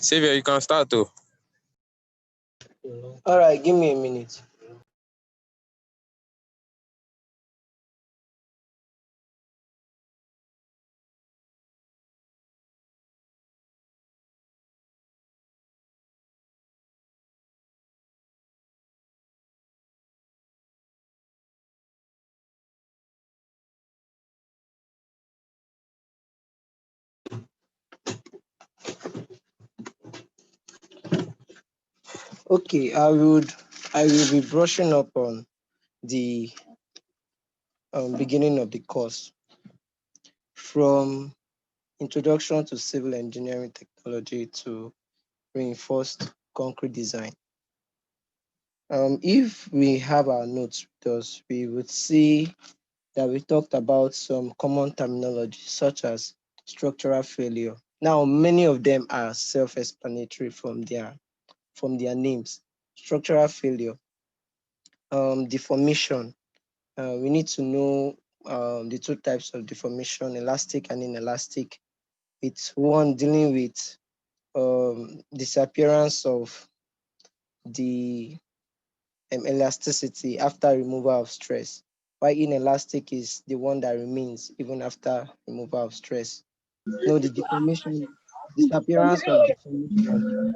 Saviour, you can start though. All right, give me a minute. Okay, I will be brushing up on the beginning of the course from introduction to civil engineering technology to reinforced concrete design. If we have our notes with us, we would see that we talked about some common terminology such as structural failure. Now, many of them are self-explanatory from their names. Structural failure, deformation. We need to know the two types of deformation, elastic and inelastic. It's one dealing with disappearance of the elasticity after removal of stress, while inelastic is the one that remains even after removal of stress. No, the deformation, disappearance of deformation.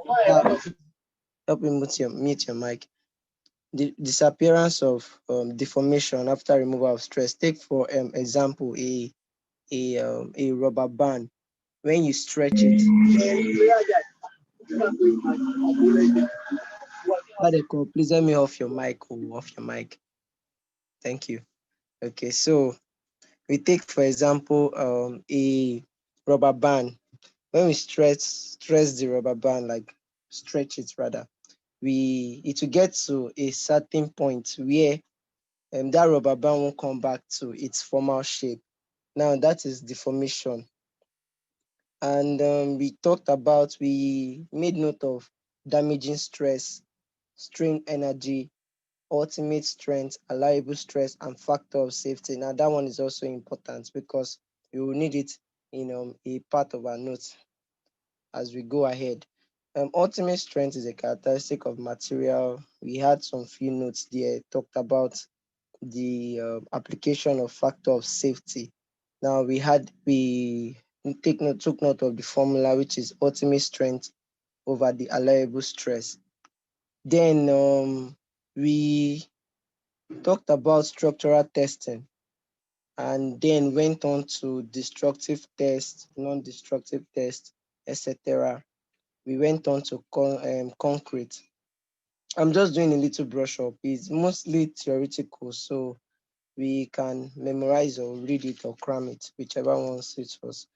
Help me mute your mic. The disappearance of deformation after removal of stress. Take for example a rubber band. When you stretch it, please let me off your mic. Off your mic. Thank you. Okay, so we take for example a rubber band. When we stress the rubber band, like stretch it rather, it will get to a certain point where that rubber band won't come back to its former shape. Now that is deformation. And we made note of damaging stress, strain energy, ultimate strength, allowable stress, and factor of safety. Now that one is also important because we will need it in a part of our notes as we go ahead. Ultimate strength is a characteristic of material. We had some few notes there, talked about the application of factor of safety. Now took note of the formula, which is ultimate strength over the allowable stress. Then we talked about structural testing and then went on to destructive test, non-destructive test, etc. We went on to concrete. I'm just doing a little brush up. It's mostly theoretical, so we can memorize or read it or cram it, whichever one suits us.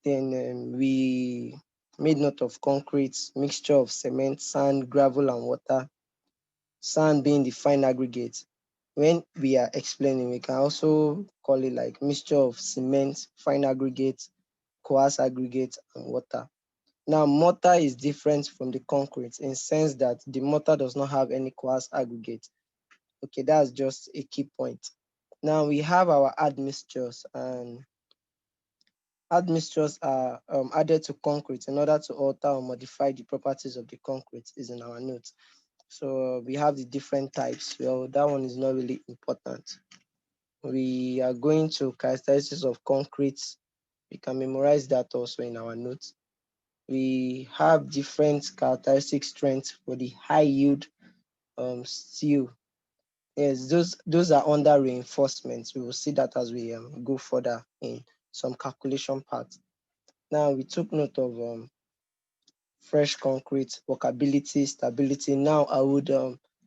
Then we made note of concrete, mixture of cement, sand, gravel, and water. Sand being the fine aggregate. When we are explaining, we can also call it like mixture of cement, fine aggregate, coarse aggregate, and water. Now, mortar is different from the concrete in the sense that the mortar does not have any coarse aggregate. Okay, that's just a key point. Now we have our admixtures, and admixtures are added to concrete in order to alter or modify the properties of the concrete is in our notes. So we have the different types. Well, that one is not really important. We are going to characteristics of concrete. We can memorize that also in our notes. We have different characteristic strengths for the high yield steel. Yes, those are under reinforcements. We will see that as we go further in some calculation parts. Now we took note of fresh concrete, workability, stability. Now I would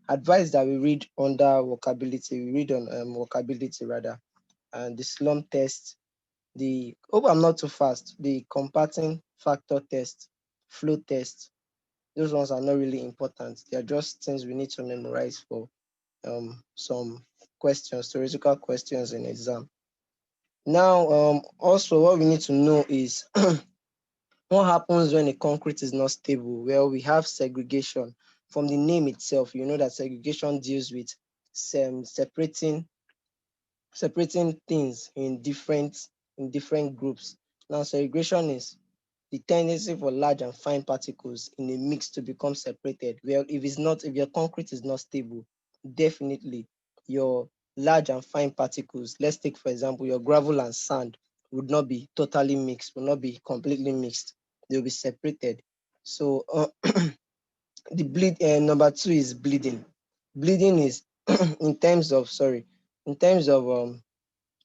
advise that we read under workability. We read on workability rather, and the slump test. Hope I'm not too fast. The comparting factor test, flow test. Those ones are not really important. They are just things we need to memorize for some questions, theoretical questions in exam. Now, also what we need to know is what happens when a concrete is not stable? Well, we have segregation. From the name itself, you know that segregation deals with separating things in different groups. Now, segregation is the tendency for large and fine particles in a mix to become separated. Well, if your concrete is not stable, definitely your large and fine particles, let's take for example your gravel and sand, would not be totally mixed, will not be completely mixed. They'll be separated. So the number two is bleeding. Bleeding is in terms of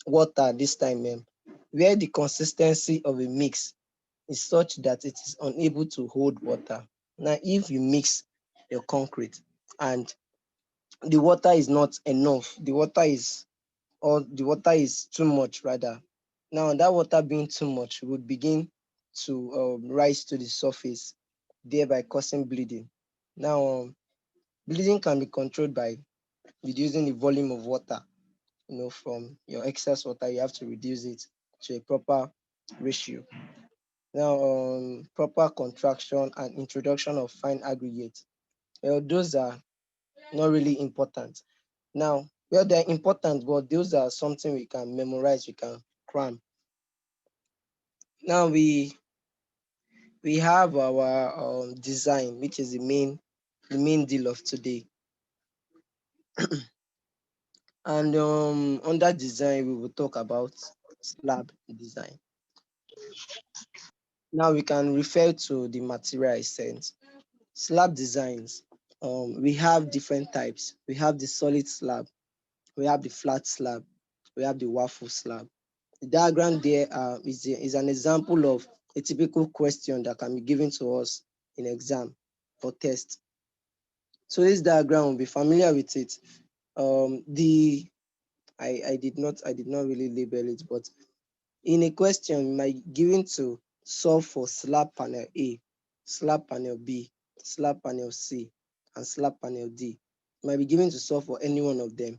water this time, where the consistency of a mix is such that it is unable to hold water. Now, if you mix your concrete and the water is not enough, the water is too much rather. Now, that water being too much would begin to rise to the surface, thereby causing bleeding. Now, bleeding can be controlled by reducing the volume of water. From your excess water, you have to reduce it to a proper ratio. Now, proper contraction and introduction of fine aggregates. Well, those are not really important. Now, well, they're important, but those are something we can memorize, we can cram. Now we have our design, which is the main deal of today. And under design, we will talk about slab design. Now we can refer to the material essence. Slab designs, we have different types. We have the solid slab, we have the flat slab, we have the waffle slab. The diagram there is an example of a typical question that can be given to us in exam or test. So this diagram will be familiar with it. I did not really label it, but in a question, you might be given to solve for slab panel A, slab panel B, slab panel C, and slab panel D. You might be given to solve for any one of them.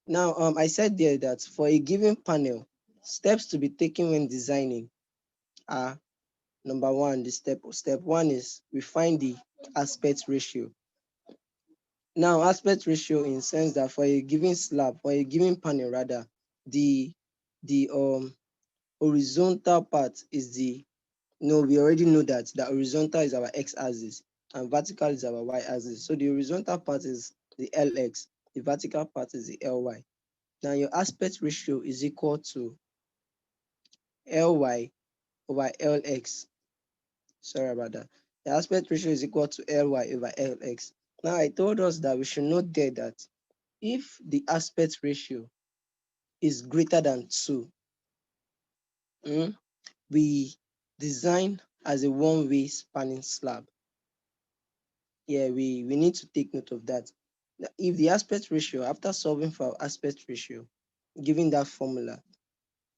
Now, I said there that for a given panel, steps to be taken when designing are number one. Step one is we find the aspect ratio. Now, aspect ratio in sense that for a given slab, for a given panel rather, the horizontal part is we already know that the horizontal is our x-axis and vertical is our y-axis. So the horizontal part is the lx, the vertical part is the ly. Now your aspect ratio is equal to ly over lx. Sorry about that. The aspect ratio is equal to ly over lx. Now I told us that we should note there that if the aspect ratio is greater than 2, we design as a one-way spanning slab. Yeah, we need to take note of that. If the aspect ratio, after solving for our aspect ratio, given that formula,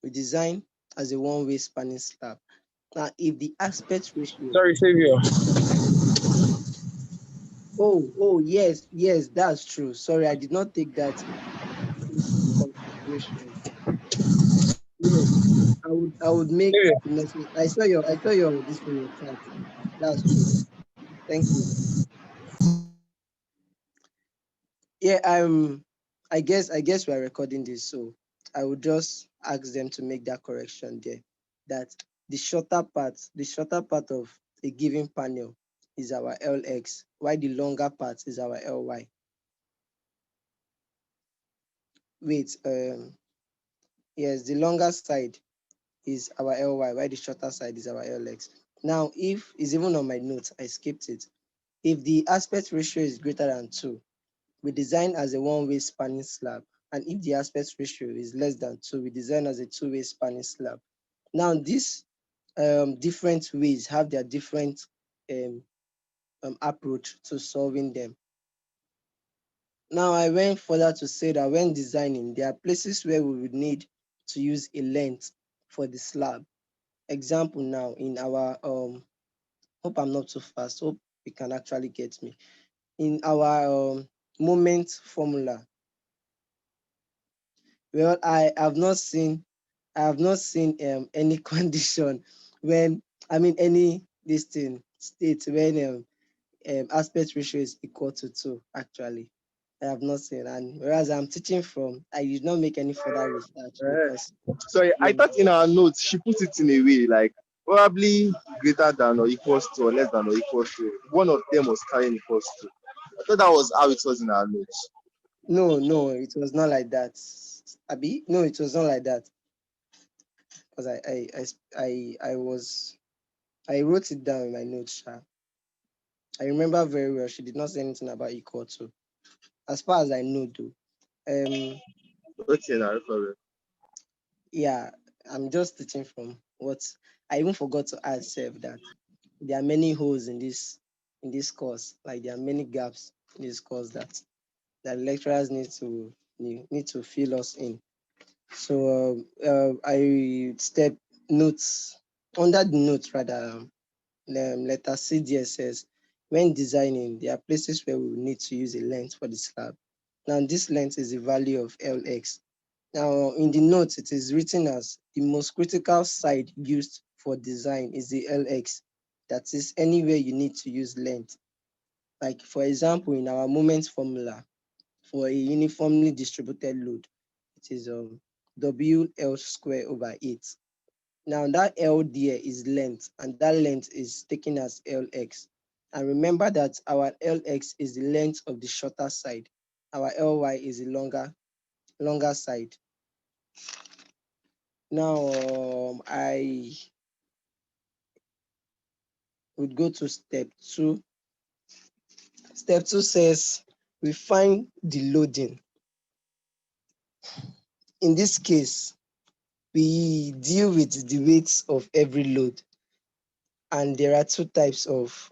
we design as a one-way spanning slab. Now, if the aspect ratio, Sorry, Saviour. yes, that's true. Sorry, I did not take that into consideration. Yes, I would make Saviour. the necessary. I saw your this in your chat. That's true. Thank you. Yeah, I guess we're recording this, so I would just ask them to make that correction there. That the shorter part of a given panel is our LX, while the longer part is our LY. Wait, yes, the longer side is our LY, while the shorter side is our LX. Now, if it's even on my notes, I skipped it. If the aspect ratio is greater than 2, we design as a one-way spanning slab. And if the aspect ratio is less than 2, we design as a two-way spanning slab. Now, these different ways have their different um, approach to solving them. Now, I went further to say that when designing, there are places where we would need to use a length for the slab. Example now, in our, hope I'm not too fast, hope you can actually get me. In our moment formula, well, I have not seen any condition when any this thing state when aspect ratio is equal to 2. Actually, I have not seen, and whereas I'm teaching from, I did not make any further research because Sorry, I yeah, thought in our notes she put it in a way like Probably greater than or equals to or less than or equals to. One of them was carrying equals to. I thought that was how it was in our notes. No, no, it was not like that. Abi? No, it was not like that. Because I wrote it down in my notes. Sha. I remember very well. She did not say anything about equal to. As far as I know, though. Um, Okay, now no problem. yeah, I'm just teaching from what I even forgot to add self that there are many holes in this course. Like there are many gaps in this course that lecturers need to fill us in. So I step notes under the notes rather. Letter C there says, when designing, there are places where we will need to use a length for the slab. Now, this length is the value of Lx. Now, in the notes, it is written as the most critical side used for design is the Lx. That is anywhere you need to use length. Like, for example, in our moment formula for a uniformly distributed load, it is WL square over 8. Now that L there is length, and that length is taken as Lx. And remember that our Lx is the length of the shorter side. Our Ly is the longer side. Now I would go to step 2. Step 2 says we find the loading. In this case, we deal with the weights of every load. And there are two types of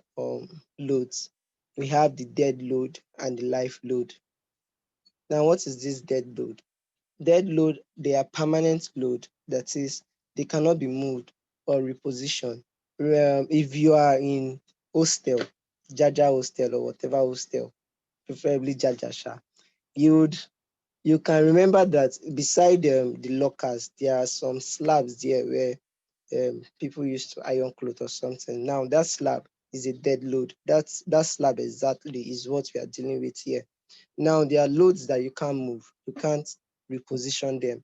loads. We have the dead load and the life load. Now, what is this dead load? Dead load, they are permanent load. That is, they cannot be moved or repositioned. If you are in hostel, Jaja hostel or whatever hostel, preferably Jaja Sha, you can remember that beside the lockers, there are some slabs there where people used to iron clothes or something. Now that slab is a dead load. That slab exactly is what we are dealing with here. Now there are loads that you can't move. You can't reposition them.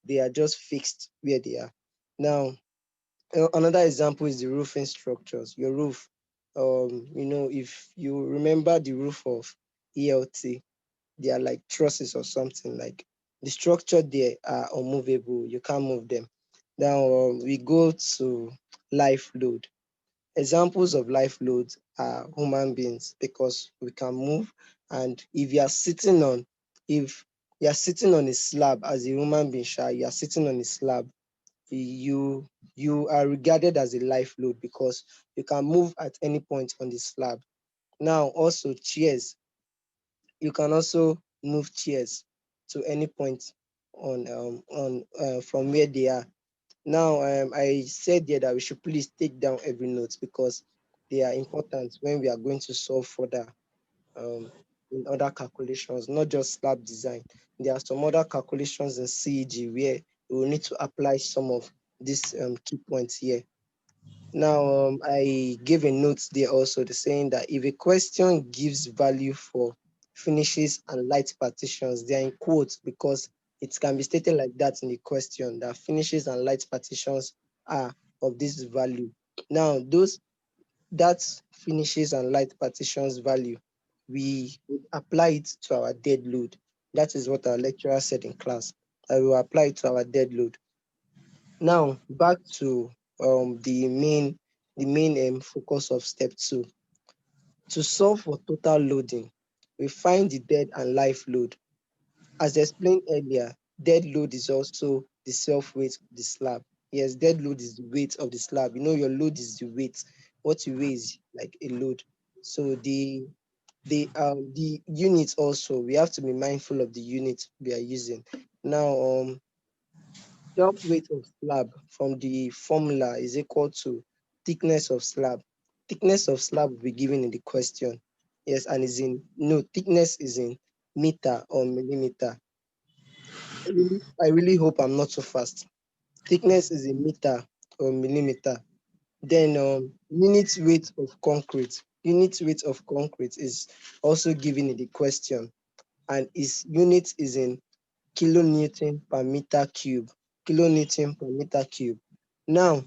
They are just fixed where they are. Now another example is the roofing structures. Your roof. If you remember the roof of ELT, they are like trusses or something. Like the structure there are unmovable. You can't move them. Now we go to life load. Examples of life loads are human beings because we can move. And if you are sitting on a slab as a human being, you are sitting on a slab, you you are regarded as a life load because you can move at any point on the slab. Now also chairs, you can also move chairs to any point on from where they are. Now, I said there that we should please take down every note because they are important when we are going to solve further um, in other calculations, not just slab design. There are some other calculations in CEG where we will need to apply some of these key points here. Now, I gave a note there also the saying that if a question gives value for finishes and light partitions, they are in quotes because it can be stated like that in the question that finishes and light partitions are of this value. Now, that finishes and light partitions value, we would apply it to our dead load. That is what our lecturer said in class. I will apply it to our dead load. Now back to the main focus of step 2. To solve for total loading, we find the dead and life load. As explained earlier, dead load is also the self-weight of the slab. Yes, dead load is the weight of the slab. You know, your load is the weight. What you weigh is like a load. So the unit also, we have to be mindful of the unit we are using. Now self-weight of slab from the formula is equal to thickness of slab. Thickness of slab will be given in the question. Yes, and thickness is in meter or millimeter. I really hope I'm not too fast. Thickness is in meter or millimeter. Then unit weight of concrete. Unit weight of concrete is also given in the question, and its unit is in kilonewton per meter cube. Kilonewton per meter cube. Now,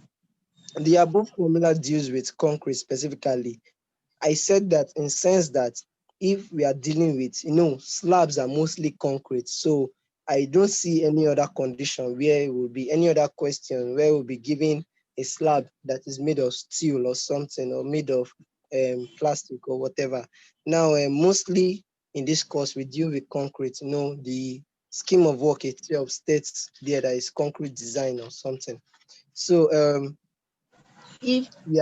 The above formula deals with concrete specifically. I said that in sense that if we are dealing with, slabs are mostly concrete. So I don't see any other condition where it will be any other question where we'll be giving a slab that is made of steel or something or made of plastic or whatever. Now, mostly in this course, we deal with concrete. The scheme of work itself states there that is concrete design or something. So if we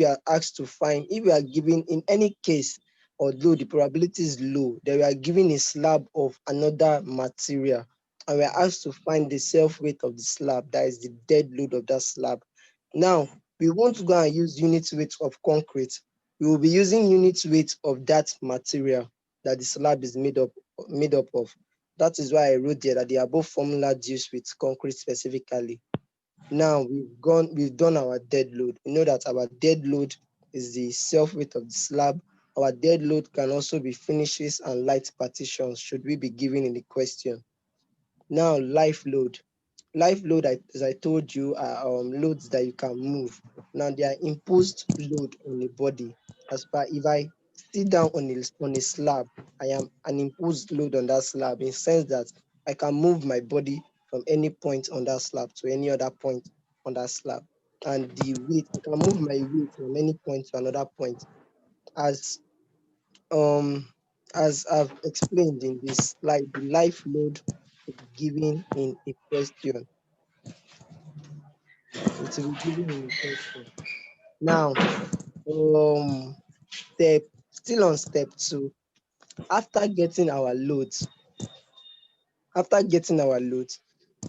are asked to find, if we are given in any case, although the probability is low, that we are given a slab of another material, and we are asked to find the self weight of the slab, that is the dead load of that slab. Now, we won't go and use unit weight of concrete. We will be using unit weight of that material that the slab is made up of. That is why I wrote there that the above formula deals with concrete specifically. Now we've done our dead load. We know that our dead load is the self weight of the slab. Our dead load can also be finishes and light partitions, should we be given in the question. Now, life load. Life load, as I told you, are loads that you can move. Now, they are imposed load on the body. As per if I sit down on a slab, I am an imposed load on that slab in sense that I can move my body from any point on that slab to any other point on that slab. And the weight, I can move my weight from any point to another point. As um as I've explained in this slide, the life load to be given in a question. It will be given in a question. Now, um, still on step two. After getting our loads, after getting our loads,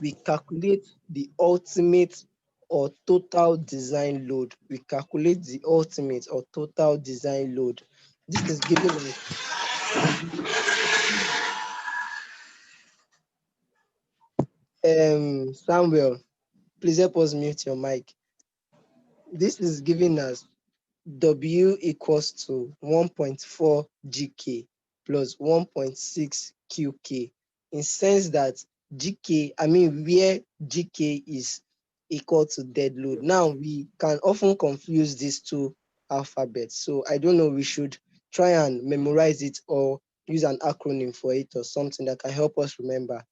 we calculate the ultimate or total design load. We calculate the ultimate or total design load. This is given Samuel, please help us mute your mic. This is giving us W equals to 1.4 GK plus 1.6 QK, in sense that where GK is equal to dead load. Now, we can often confuse these two alphabets. So I don't know, we should try and memorize it or use an acronym for it or something that can help us remember.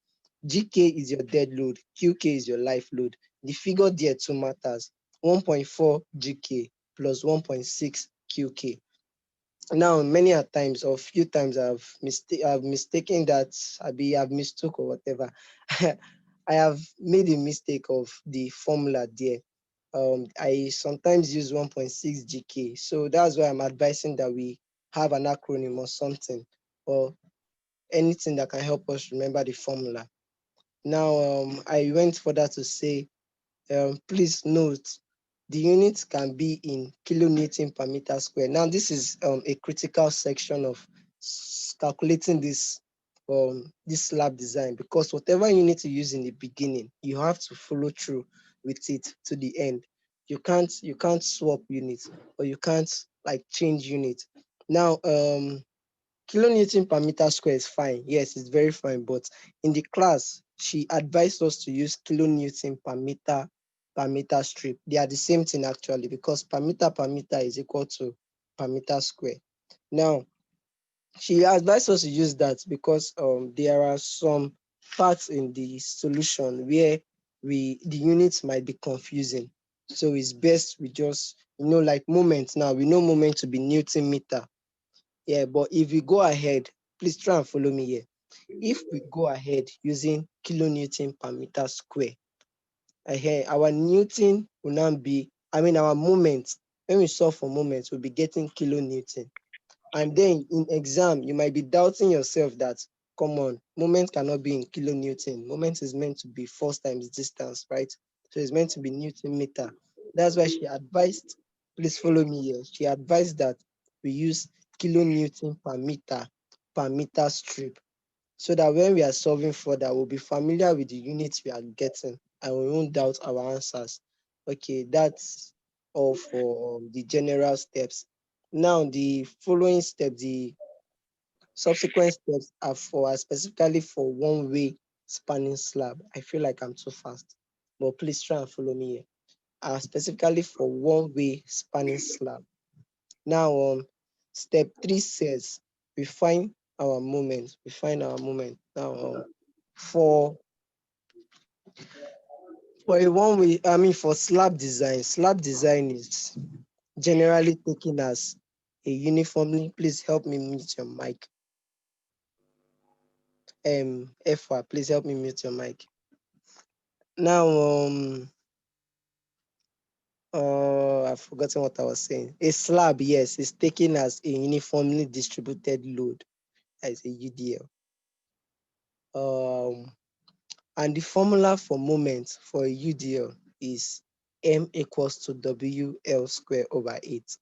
GK is your dead load, QK is your life load. The figure there too matters. 1.4 GK plus 1.6 QK. Now, many a times or few times I've mistaken that I've mistook or whatever. I have made a mistake of the formula there. I sometimes use 1.6 GK. So that's why I'm advising that we have an acronym or something or anything that can help us remember the formula. Now, I went further to say, please note the units can be in kilonewton per meter square. Now, this is a critical section of calculating this slab design, because whatever unit you use in the beginning, you have to follow through with it to the end. You can't swap units, or you can't like change units. Now, kilonewton per meter square is fine. Yes, it's very fine. But in the class, she advised us to use kilonewton per meter strip. They are the same thing actually, because per meter is equal to per meter square. Now, she advised us to use that because there are some parts in the solution where the units might be confusing. So it's best we just, like moment. Now we know moment to be Newton meter. Yeah, but if we go ahead, please try and follow me here. If we go ahead using kilonewton per meter square, our Newton will now be, our moment, when we solve for moments, we'll be getting kilonewton. And then in exam, you might be doubting yourself that, come on, moment cannot be in kilonewton. Moment is meant to be force times distance, right? So it's meant to be Newton meter. That's why she advised, please follow me here. She advised that we use kilonewton per meter strip, so that when we are solving further, we'll be familiar with the units we are getting and we won't doubt our answers. Okay, that's all for the general steps. Now, the following step, the subsequent steps are specifically for one-way spanning slab. I feel like I'm too fast, but please try and follow me here. are specifically for one-way spanning slab. Now, step 3 says we find our moment. We find our moment. Now, for a one-way, for slab design is generally taken as a uniformly. Please help me mute your mic. Effa, please help me mute your mic. Now, I've forgotten what I was saying. A slab, yes, is taken as a uniformly distributed load, as a UDL. And the formula for moment for a UDL is M equals to WL square over 8,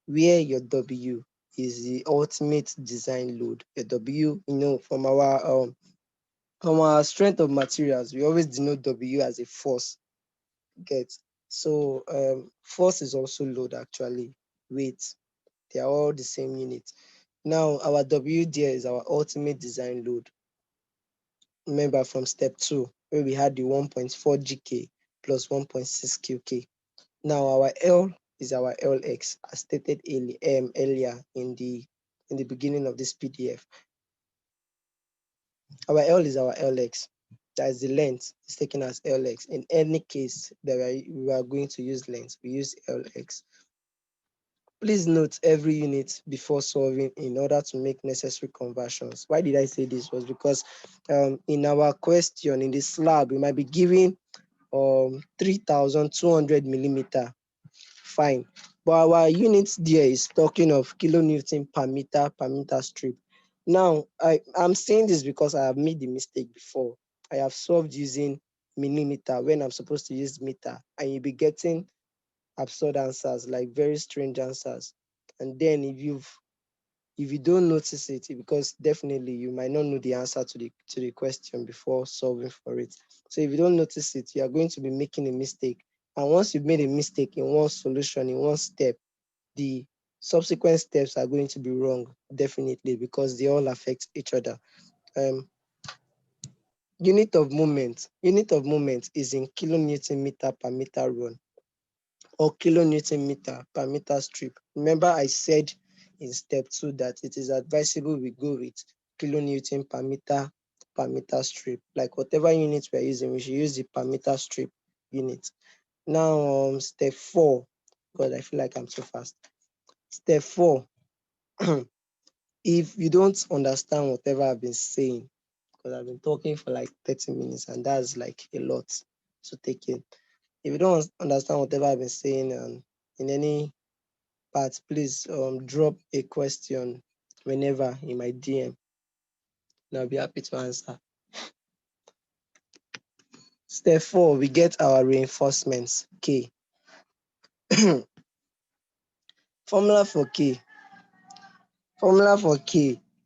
where your W is the ultimate design load. The W, from our strength of materials, we always denote W as a force. Get so force is also load, actually. Weight, they are all the same unit. Now our W there is our ultimate design load. Remember from step 2, where we had the 1.4 GK plus 1.6 QK. Now our L is our LX, as stated earlier in the beginning of this PDF. Our L is our LX. That is the length. It's taken as LX. In any case that we are going to use length, we use LX. Please note every unit before solving in order to make necessary conversions. Why did I say this? Was because in our question in the slab, we might be given 3,200 millimeter. Fine. But our unit there is talking of kilonewton per meter strip. Now, I'm saying this because I have made the mistake before. I have solved using millimeter when I'm supposed to use meter, and you'll be getting absurd answers, like very strange answers. And then if you don't notice it, because definitely you might not know the answer to the question before solving for it. So if you don't notice it, you are going to be making a mistake. And once you've made a mistake in one solution, in one step, the subsequent steps are going to be wrong, definitely, because they all affect each other. Unit of moment is in kilonewton meter per meter run, or kilonewton meter per meter strip. Remember, I said in step 2 that it is advisable we go with kilonewton per meter strip. Like whatever unit we're using, we should use the per meter strip unit. Now, step 4. God, I feel like I'm so fast. Step 4. If you don't understand whatever I've been saying, because I've been talking for like 30 minutes, and that's like a lot to take in. If you don't understand whatever I've been saying in any part, please drop a question whenever in my DM, and I'll be happy to answer. Step 4, we get our reinforcements, K. Formula for K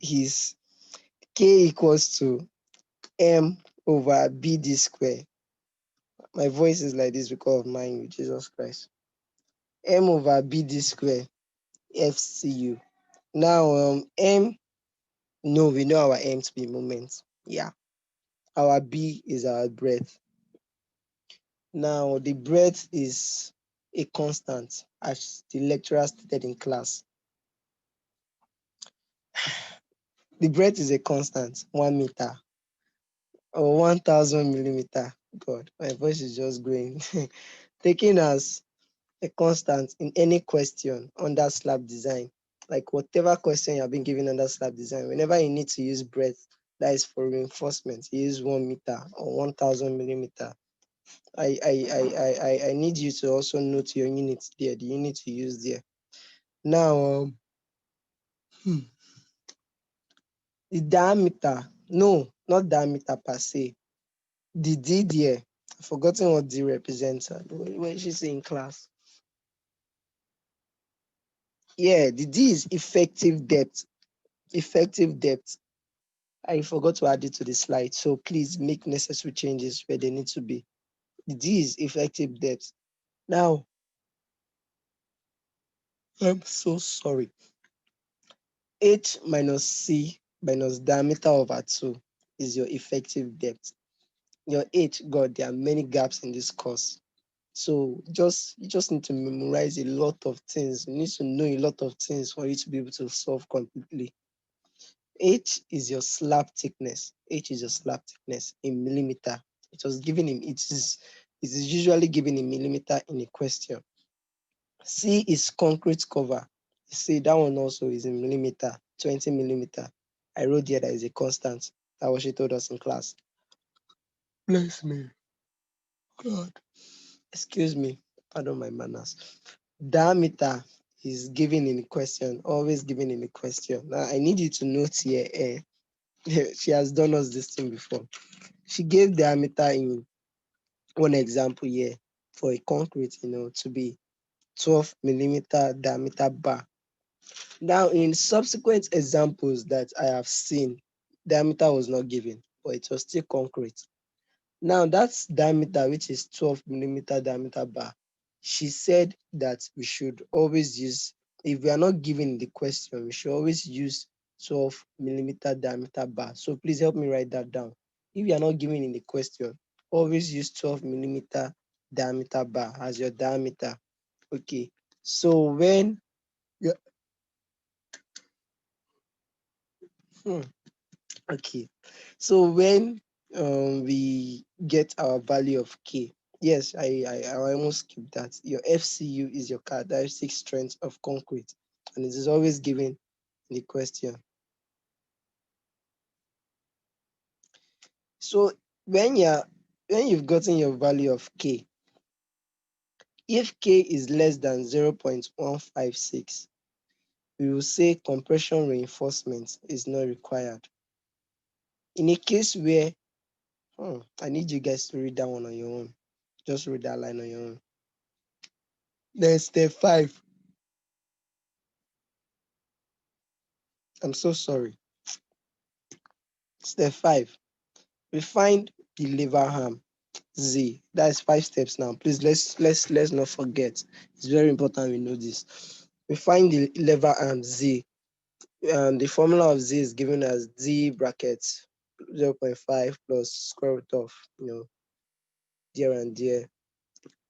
is K equals to M over BD square. My voice is like this because of mine, with Jesus Christ. M over BD square FCU. Now, M, no, we know our M to be moment. Yeah. Our B is our breadth. Now, the breadth is a constant, as the lecturer stated in class. The breadth is a constant, 1 meter or 1,000 millimeter. God, my voice is just going. Taken as a constant in any question under slab design. Like whatever question you have been given under slab design, whenever you need to use breadth, that is for reinforcement, you use 1 meter or 1,000 millimeter. I need you to also note your units there, the unit you use there. Now, the diameter, no, not diameter per se. The D there, I've forgotten what D represents. What is she saying in class? Yeah, the D is effective depth. Effective depth. I forgot to add it to the slide, so please make necessary changes where they need to be. The D is effective depth. Now, I'm so sorry. H minus C minus diameter over 2 is your effective depth. Your H, God, there are many gaps in this course. So you just need to memorize a lot of things. You need to know a lot of things for you to be able to solve completely. H is your slab thickness. H is your slab thickness in millimeter. It was given in it is usually given in millimeter in a question. C is concrete cover. You see that one also is in millimeter, 20 millimeter. I wrote here that is a constant. That was she told us in class. Bless me. God. Excuse me. Pardon my manners. Diameter is given in a question, always given in a question. Now I need you to note here. She has done us this thing before. She gave diameter in one example here for a concrete, to be 12 millimeter diameter bar. Now, in subsequent examples that I have seen, diameter was not given, but it was still concrete. Now, that's diameter, which is 12 millimeter diameter bar. She said that we should always use, if we are not given the question, we should always use 12 millimeter diameter bar. So please help me write that down. If you are not given in the question, always use 12 millimeter diameter bar as your diameter. Okay. So when you okay. So when we get our value of K, yes, I almost skipped that. Your FCU is your characteristic strength of concrete, and it is always given in the question. So when you've gotten your value of K, if K is less than 0.156, we will say compression reinforcement is not required. In a case where, I need you guys to read that one on your own. Just read that line on your own. Then step 5. I'm so sorry. Step 5. We find the lever arm Z. That is 5 steps now. Please let's not forget. It's very important we know this. We find the lever arm Z. The formula of Z is given as D brackets 0.5 plus square root of there and there.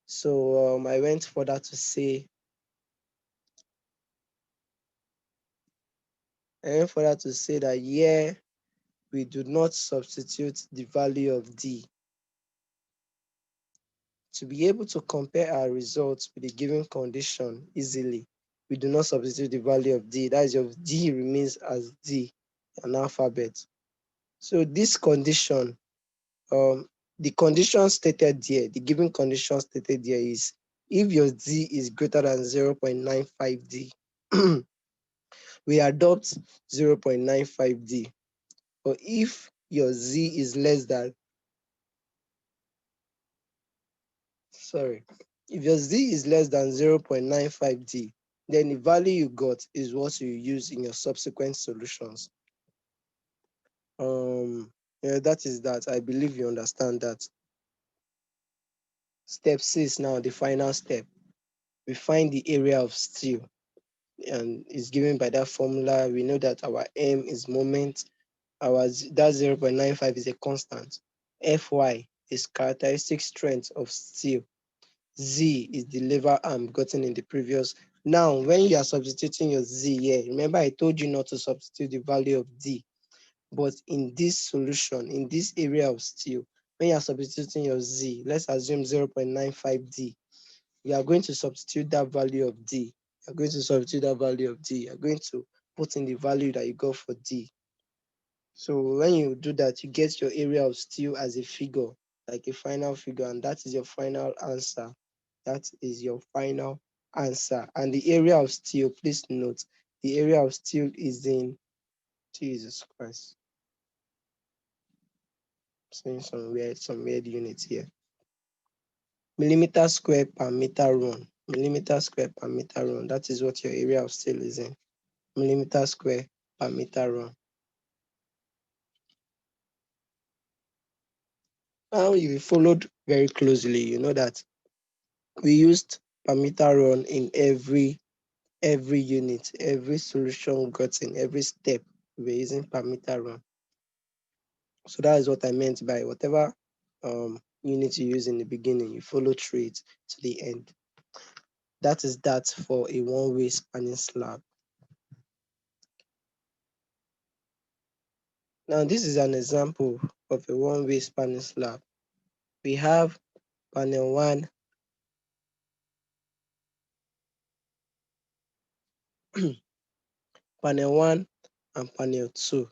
So I went further to say that here we do not substitute the value of D. To be able to compare our results with a given condition easily, we do not substitute the value of D. That is, your D remains as D, an alphabet. So this condition, the condition stated there, the given condition stated there is if your D is greater than 0.95 D, we adopt 0.95 D. But if your Z is less than, if your Z is less than 0.95 D, then the value you got is what you use in your subsequent solutions. That is that. I believe you understand that. Step 6 now, the final step. We find the area of steel, and it's given by that formula. We know that our M is moment, that 0.95 is a constant. Fy is characteristic strength of steel. Z is the lever arm gotten in the previous. Now, when you are substituting your Z here, remember I told you not to substitute the value of D. But in this solution, in this area of steel, when you are substituting your Z, let's assume 0.95 D, you are going to substitute that value of D. You're going to substitute that value of D. You're going to put in the value that you got for D. So when you do that, you get your area of steel as a figure, like a final figure, and that is your final answer. That is your final answer. And the area of steel, please note, the area of steel is in, Jesus Christ, I'm saying some weird units here. Millimeter square per meter run. Millimeter square per meter run. That is what your area of steel is in. Millimeter square per meter run. Now you followed very closely, you know that we used per meter run in every unit, every solution gotten, every step we're using per meter run. So that is what I meant by whatever you need to use in the beginning. You follow through it to the end. That is that for a one-way spanning slab. Now, this is an example of a one-way spanning slab. We have panel 1, panel 1 and panel 2,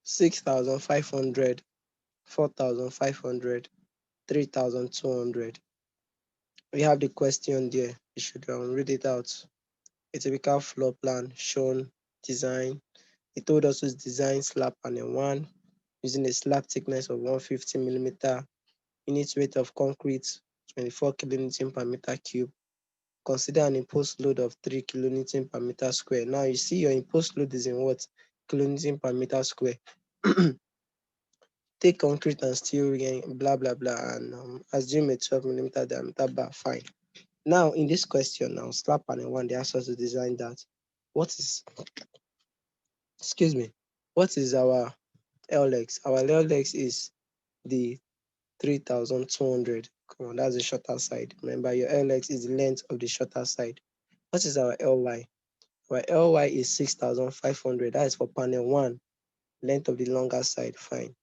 6,500, 4,500, 3,200. We have the question there. You should read it out. A typical floor plan shown, design. It told us to design slab panel 1 using a slab thickness of 150 millimeter, unit weight of concrete 24 kilonewton per meter cube. Consider an imposed load of 3 kilonewton per meter square. Now you see your imposed load is in what? Kilonewton per meter square. Take concrete and steel ring, blah blah blah, and assume a 12 millimeter diameter bar. Fine. Now in this question, now slab panel 1, they ask us to design that. What is, excuse me, what is our LX? Our LX is the 3,200. Come on, that's the shorter side. Remember, your LX is the length of the shorter side. What is our LY? Our LY is 6,500. That is for panel 1, length of the longer side. Fine.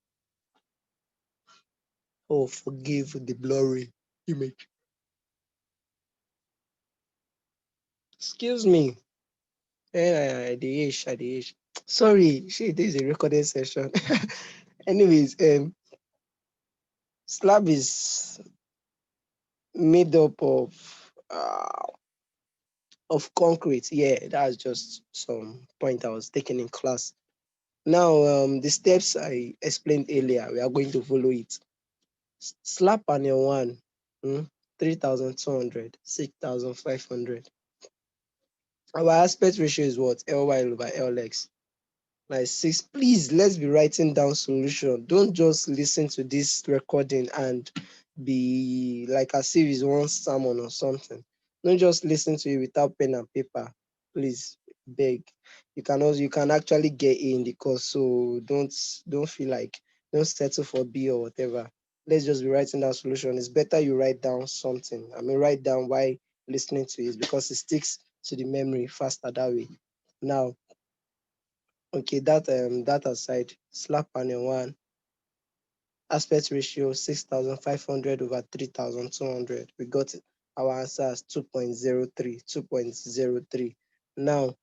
Oh, forgive the blurry image. Excuse me. The age. Sorry, this is a recorded session. Anyways, slab is made up of concrete. Yeah, that's just some point I was taking in class. Now, the steps I explained earlier, we are going to follow it. Slab panel 1, 3,200, 6,500. Our aspect ratio is what? LY over LX. Like 6. Please, let's be writing down solution. Don't just listen to this recording and be like as if it's one sermon or something. Don't just listen to it without pen and paper. Please, beg. You can actually get in the course, so don't feel like, don't settle for B or whatever. Let's just be writing down solution. It's better you write down something. I mean, write down why listening to it, because it sticks to the memory faster that way. Now, okay, that aside, slab panel 1, aspect ratio 6,500 over 3,200. We got our answer as 2.03, 2.03. Now,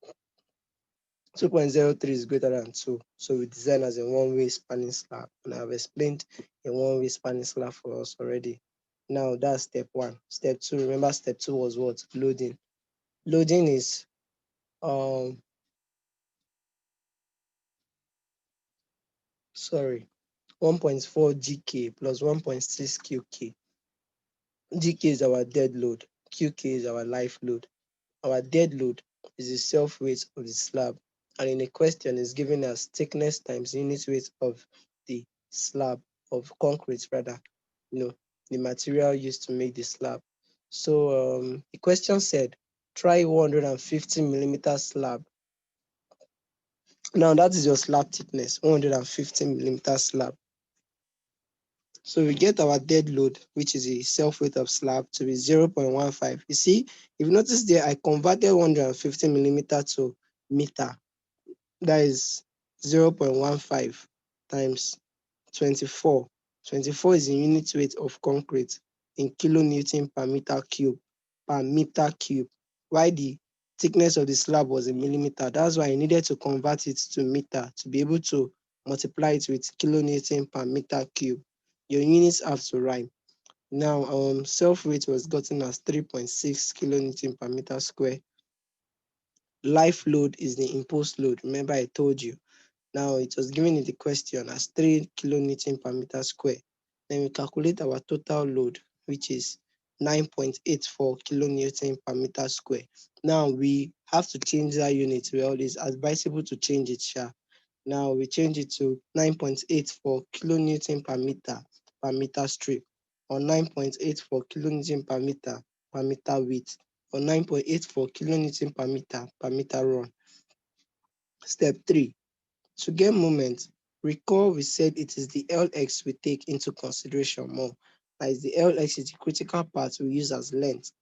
2.03 is greater than 2, so we design as a one-way spanning slab, and I've explained a one-way spanning slab for us already. Now, that's step 1. Step 2, remember step 2 was what? Loading. Loading is 1.4 GK plus 1.6 QK. GK is our dead load, QK is our life load. Our dead load is the self weight of the slab, and in a question is given as thickness times unit weight of the slab, of concrete rather, the material used to make the slab. So the question said, try 150 millimeter slab. Now that is your slab thickness, 150 millimeter slab. So we get our dead load, which is a self weight of slab, to be 0.15. You see, if you notice there, I converted 150 millimeter to meter. That is 0.15 times 24. 24 is the unit weight of concrete in kilonewton per meter cube, per meter cube. Why the thickness of the slab was a millimeter? That's why I needed to convert it to meter to be able to multiply it with kilonewton per meter cube. Your units have to rhyme. Now, self weight was gotten as 3.6 kilonewton per meter square. Life load is the imposed load. Remember, I told you. Now, it was given in the question as 3 kilonewton per meter square. Then we calculate our total load, which is 9.84 kilonewton per meter square. Now, we have to change that unit. Well, it's advisable to change it, sha. Now, we change it to 9.84 kilonewton per meter strip, or 9.84 kilonewton per meter width, or 9.84 kilonewton per meter run. Step 3. To get moment, Recall we said it is the LX we take into consideration more. As the LX is the critical part we use as length.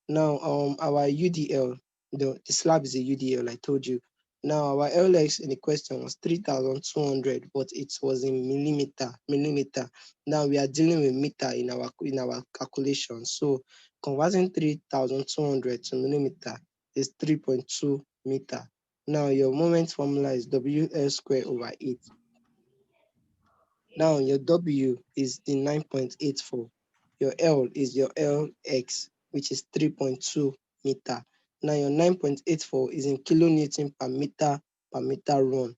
Now, our UDL, the slab is a UDL, I told you. Now, our LX in the question was 3,200, but it was in millimeter. Now we are dealing with meter in our calculation. So converting 3,200 to millimeter is 3.2 meter. Now your moment formula is WL square over 8. Now your W is the 9.84. Your L is your LX, which is 3.2 meter. Now your 9.84 is in kilonewton per meter run.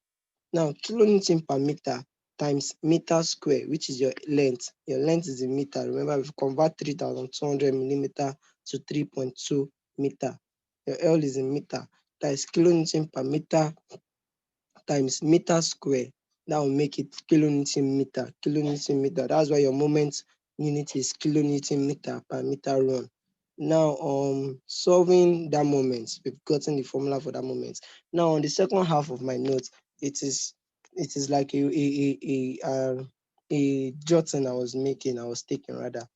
Now kilonewton per meter times meter square, which is your length. Your length is in meter. Remember, we convert 3,200 millimeter to 3.2 meter. Your L is in meter. That is kilonewton per meter times meter square. That will make it kilonewton meter. Kilonewton meter. That's why your moment unit is kilonewton meter per meter run. Now, solving that moment, we've gotten the formula for that moment. Now, on the second half of my notes, it is like a jotting I was taking rather.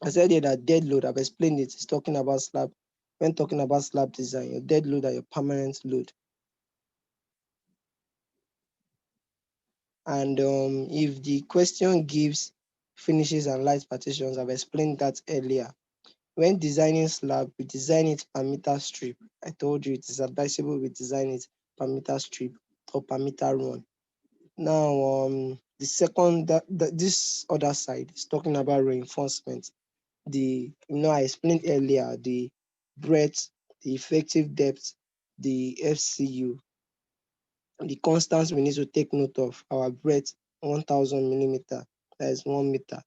I said here that dead load, I've explained it. It's talking about slab. When talking about slab design, your dead load are your permanent load. And if the question gives finishes and light partitions, I've explained that earlier. When designing slab, we design it per meter strip. I told you it is advisable we design it per meter strip or per meter run. Now, the second, this other side is talking about reinforcement. I explained earlier the breadth, the effective depth, the FCU, the constants we need to take note of. Our breadth, 1,000 millimeter, that is 1 meter.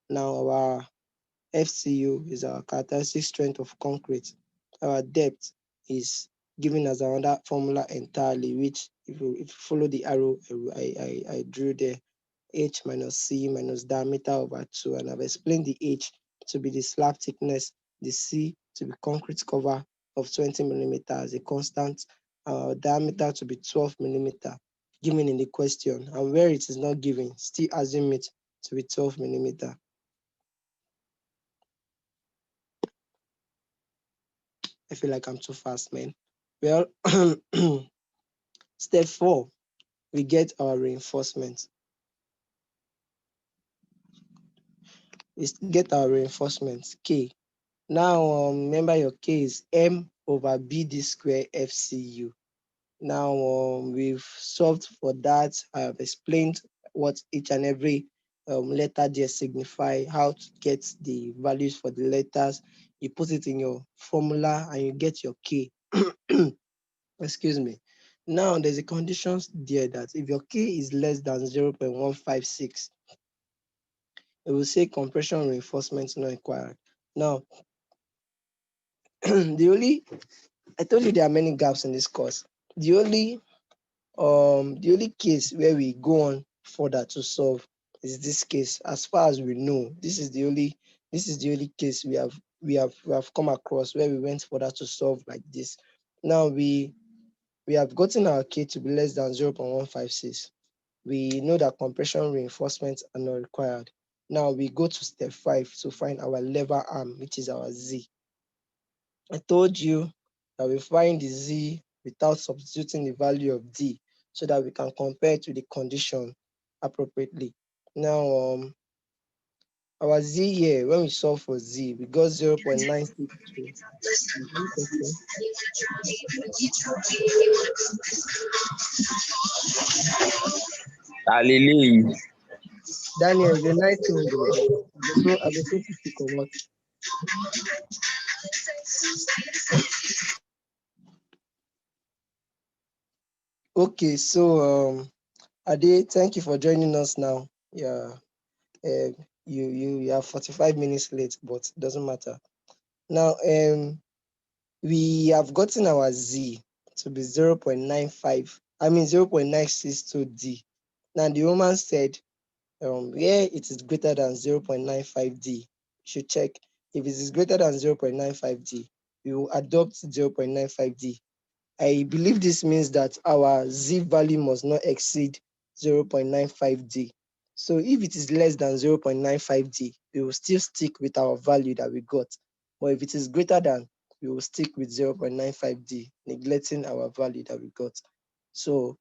Now our FCU is our characteristic strength of concrete. Our depth is given as another formula entirely, which if you follow the arrow I drew there, H minus C minus diameter over 2, and I've explained the H to be the slab thickness, the C to be concrete cover of 20 millimeter as a constant, diameter to be 12 millimeter given in the question, and where it is not given, still assume it to be 12 millimeter. I feel like I'm too fast, man. Well, step 4, we get our reinforcement. We get our reinforcement, K. Now, remember your K is M over BD square FCU. Now, we've solved for that. I have explained what each and every letter there signify, how to get the values for the letters. You put it in your formula and you get your K. Excuse me. Now, there's a condition there that if your K is less than 0.156, it will say compression reinforcement not required. Now, I told you there are many gaps in this course. The only case where we go on further to solve is this case. As far as we know, this is the only case we have come across where we went further to solve like this. Now we have gotten our K to be less than 0.156. We know that compression reinforcements are not required. Now we go to step 5 to find our lever arm, which is our Z. I told you that we find the Z without substituting the value of D so that we can compare it to the condition appropriately. Now, our Z here, when we solve for Z, we got 0.962. Hallelujah. Daniel, the night thing, I go so to come out. Okay, so Ade, thank you for joining us now. Yeah, you are 45 minutes late, but it doesn't matter. Now, we have gotten our Z to be 0.95, 0.962 D. Now, the woman said, where it is greater than 0.95 D, you should check. If it is greater than 0.95 D, we will adopt 0.95 D. I believe this means that our Z value must not exceed 0.95D. So if it is less than 0.95D, we will still stick with our value that we got. But if it is greater than, we will stick with 0.95D, neglecting our value that we got. So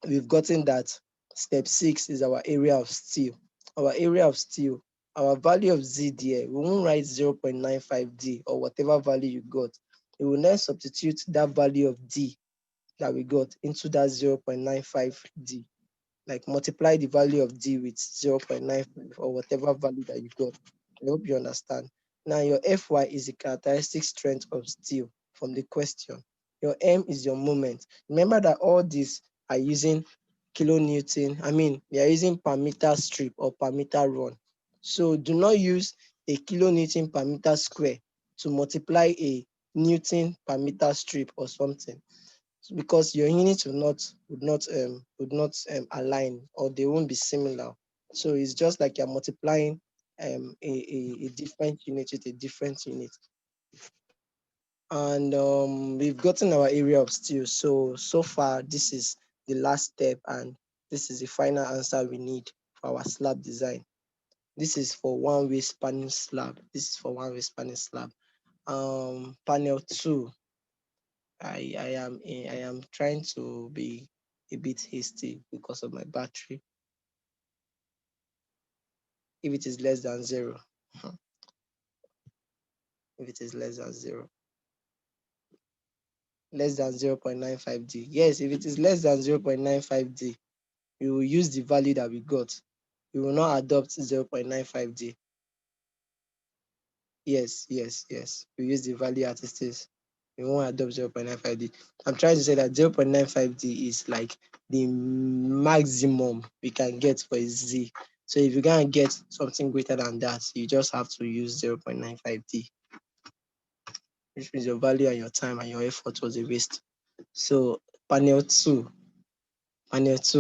we've gotten that. Step 6 is our area of steel. Our area of steel, our value of Z there, we won't write 0.95D or whatever value you got. We will then substitute that value of D that we got into that 0.95D. Like multiply the value of D with 0.95 or whatever value that you got. I hope you understand. Now your Fy is the characteristic strength of steel from the question. Your M is your moment. Remember that all these are using kilonewton. We are using per meter strip or per meter run. So do not use a kilonewton per meter square to multiply a newton per meter strip or something, because your units would not align, or they won't be similar. So it's just like you're multiplying a different unit with a different unit. And we've gotten our area of steel. So far, this is the last step, and this is the final answer we need for our slab design. This is for one-way spanning slab. Panel 2. I am trying to be a bit hasty because of my battery. If it is less than 0, if it is less than 0, less than 0.95D. Yes, if it is less than 0.95D, we will use the value that we got. We will not adopt 0.95D. Yes. We use the value as it is. We won't adopt 0.95D. I'm trying to say that 0.95D is like the maximum we can get for a Z. So if you can't get something greater than that, you just have to use 0.95D, which means your value and your time and your effort was a waste. So panel 2, that's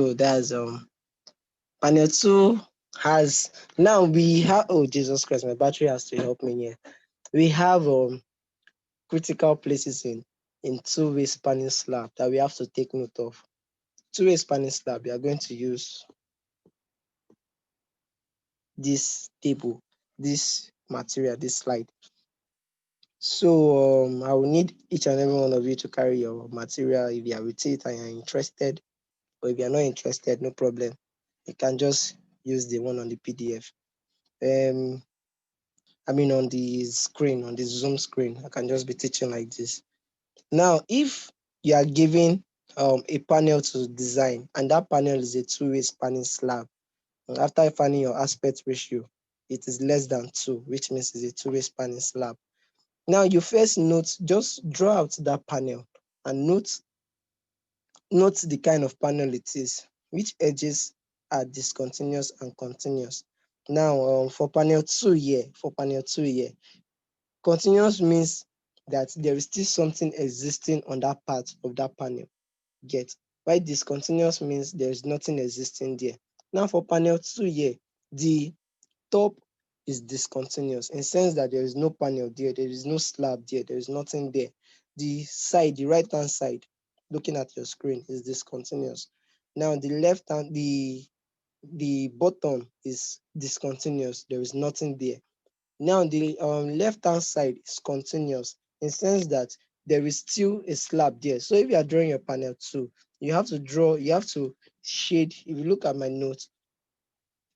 panel 2 has, now we have, oh Jesus Christ, my battery has to help me here. We have critical places in two-way spanning slab that we have to take note of. Two-way spanning slab, we are going to use this table, this material, this slide. So I will need each and every one of you to carry your material if you are with it and you're interested, or if you're not interested, no problem. You can just use the one on the PDF. On the screen, on the Zoom screen, I can just be teaching like this. Now, if you are given a panel to design, and that panel is a two-way spanning slab, and after finding your aspect ratio, it is less than 2, which means it's a two-way spanning slab. Now, you first just draw out that panel and note the kind of panel it is, which edges are discontinuous and continuous. Now, for panel 2 here, continuous means that there is still something existing on that part of that panel. Get. Why discontinuous means there is nothing existing there. Now for panel 2 here, the top is discontinuous in the sense that there is no panel there, there is no slab there, there is nothing there. The side, the right hand side, looking at your screen, is discontinuous. Now the left hand, the bottom is discontinuous, there is nothing there. Now the left hand side is continuous in the sense that there is still a slab there. So if you are drawing your panel 2, you have to shade. If you look at my notes,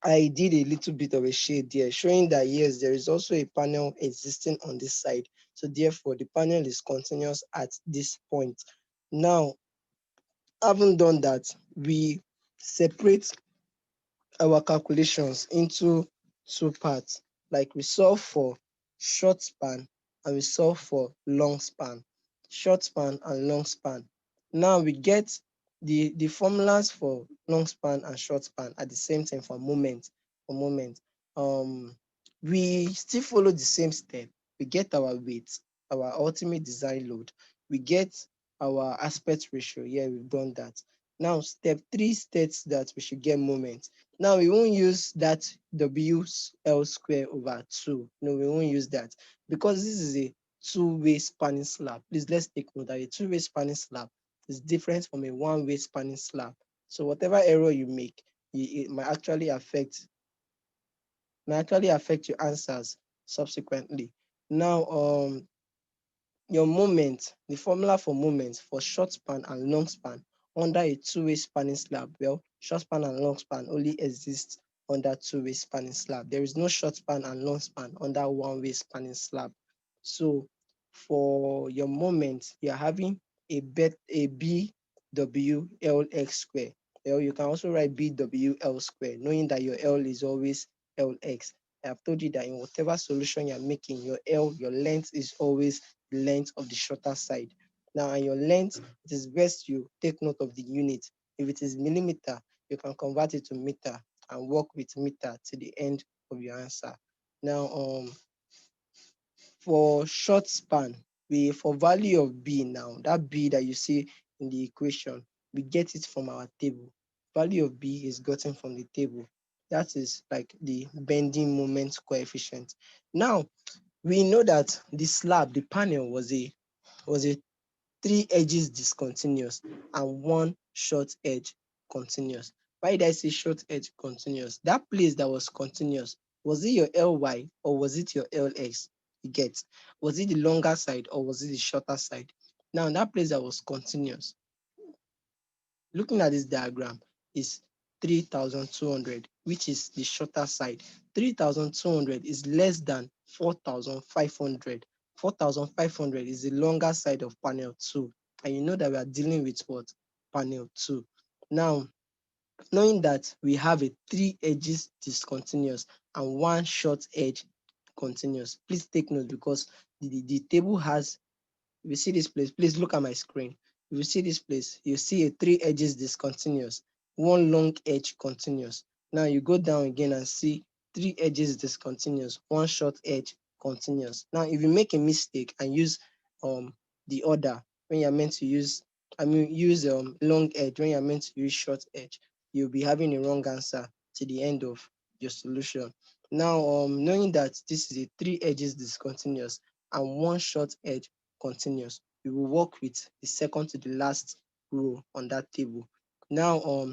I did a little bit of a shade there, showing that yes, there is also a panel existing on this side. So therefore, the panel is continuous at this point. Now, having done that, we separate our calculations into 2 parts. Like we solve for short span and we solve for long span. Short span and long span. Now we get the formulas for long span and short span are the same thing for moment. We still follow the same step. We get our weight, our ultimate design load. We get our aspect ratio. Yeah, we've done that. Now, step 3 states that we should get moment. Now, we won't use that WL square over 2. No, we won't use that because this is a two-way spanning slab. Please, let's take note that a two-way spanning slab is different from a one-way spanning slab. So whatever error you make, it might actually affect your answers subsequently. Now, your moment, the formula for moment for short span and long span under a two-way spanning slab. Well, short span and long span only exist under two-way spanning slab. There is no short span and long span under one-way spanning slab. So for your moment, you're having a BWLX square. Well, you can also write BWL square, knowing that your L is always LX. I have told you that in whatever solution you're making, your length is always the length of the shorter side. Now, and your length, it is best you take note of the unit. If it is millimeter, you can convert it to meter and work with meter to the end of your answer. Now, for short span, for value of B now, that B that you see in the equation, we get it from our table. Value of B is gotten from the table. That is like the bending moment coefficient. Now, we know that the slab, the panel was a 3 edges discontinuous and 1 short edge continuous. Why did I say short edge continuous? That place that was continuous, was it your LY or was it your LX? You get, was it the longer side or was it the shorter side? Now, that place that was continuous, looking at this diagram, is 3,200, which is the shorter side. 3,200 is less than 4,500. 4,500 is the longer side of panel 2. And you know that we are dealing with what? Panel 2. Now, knowing that we have a 3 edges discontinuous and 1 short edge continuous, please take note because the table has, if you see this place, please look at my screen. If you see this place, you see a 3 edges discontinuous, 1 long edge continuous. Now you go down again and see 3 edges discontinuous, 1 short edge continuous. Now, if you make a mistake and use the order when you're meant to use, use long edge when you're meant to use short edge, you'll be having a wrong answer to the end of your solution. Now, knowing that this is a 3 edges discontinuous and 1 short edge continuous, we will work with the second to the last row on that table. Now,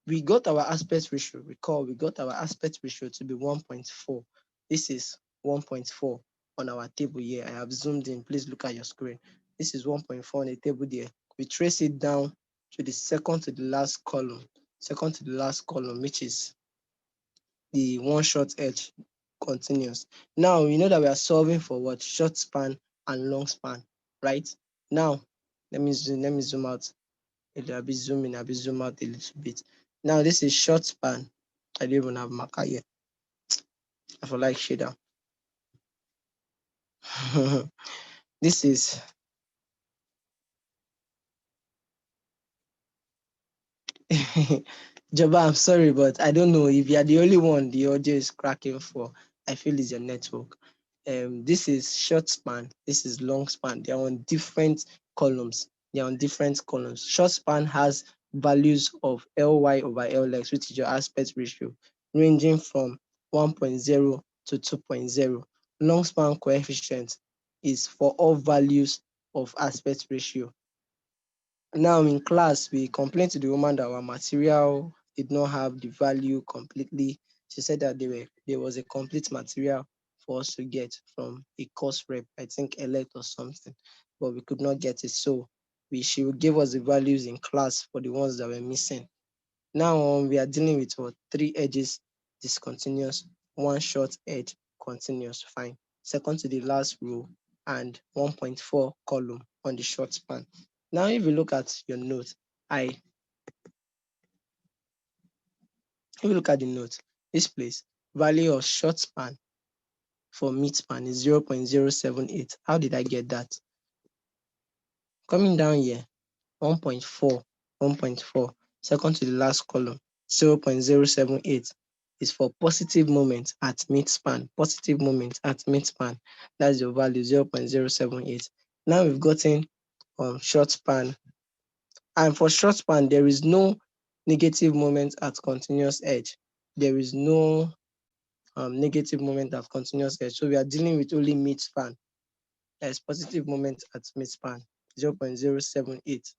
we got our aspect ratio. Recall, we got our aspect ratio to be 1.4. This is 1.4 on our table here. I have zoomed in. Please look at your screen. This is 1.4 on the table there. We trace it down to the second to the last column. Second to the last column, which is the 1 short edge continuous. Now, you know that we are solving for what? Short span and long span, right? Now, let me zoom out. I'll be zooming, I'll be zoom out a little bit. Now, this is short span. I don't even have marker here. I feel like shader. This is Jaba, I'm sorry, but I don't know if you're the only one the audio is cracking for. I feel it's your network. This is short span, this is long span. They're on different columns. They're on different columns. Short span has values of Ly over Lx, which is your aspect ratio, ranging from 1.0 to 2.0. Long span coefficient is for all values of aspect ratio. Now in class, we complained to the woman that our material did not have the value completely. She said that there was a complete material for us to get from a course rep, I think elect or something, but we could not get it. So she would give us the values in class for the ones that were missing. Now we are dealing with what? 3 edges discontinuous, 1 short edge continuous, fine. Second to the last row and 1.4 column on the short span. Now, if you look at your note, if you look at the note, this place, value of short span for mid span is 0.078. How did I get that? Coming down here, 1.4, 1.4, second to the last column, 0.078 is for positive moment at mid span. Positive moment at mid span, that's your value, 0.078. Now we've gotten short span. And for short span, there is no negative moment at continuous edge. There is no negative moment at continuous edge. So we are dealing with only mid span. There is positive moment at mid span, 0.078.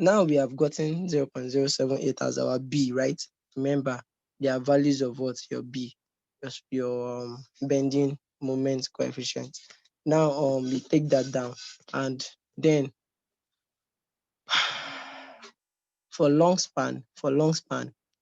Now we have gotten 0.078 as our B, right? Remember, they are values of what? Your B, your bending moment coefficient. Now we take that down, and then for long span,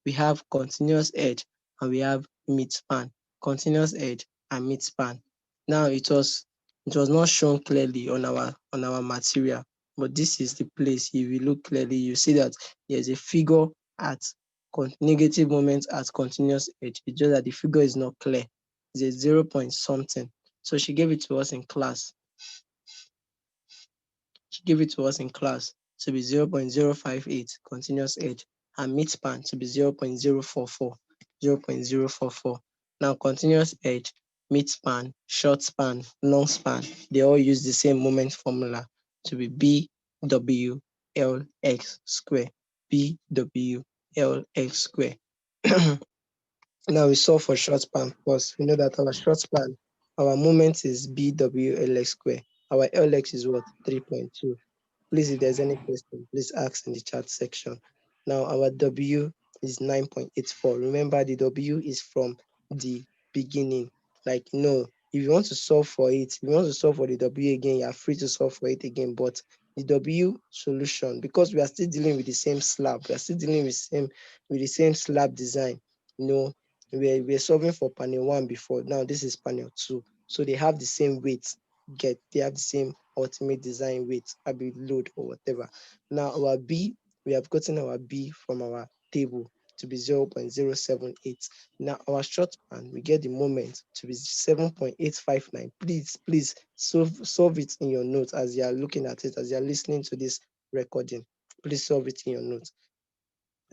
we have continuous edge and we have mid span. Continuous edge and mid span. Now it was not shown clearly on our material, but this is the place. If you look clearly, you see that there's a figure at negative moment at continuous edge. It's just that the figure is not clear. It's a 0 point something. So she gave it to us in class. She gave it to us in class to be 0.058 continuous edge and mid-span to be 0.044, 0.044. Now continuous edge, mid-span, short span, long span, they all use the same moment formula to be BWLX square, BWLX square. Now we solve for short span because we know that our short span, our moment is BWLX square. Our LX is what? 3.2. Please, if there's any question, please ask in the chat section. Now our W is 9.84. Remember, the W is from the beginning. Like, if you want to solve for it, if you want to solve for the W again, you are free to solve for it again. But the W solution, because we are still dealing with the same slab, we are still dealing with the same slab design. We're solving for panel 1 before. Now this is panel 2. So they have the same weight. They have the same ultimate design weight, maybe load or whatever. Now our B, we have gotten our B from our table to be 0.078. Now our short span, we get the moment to be 7.859. Please solve it in your notes as you are looking at it, as you are listening to this recording. Please solve it in your notes.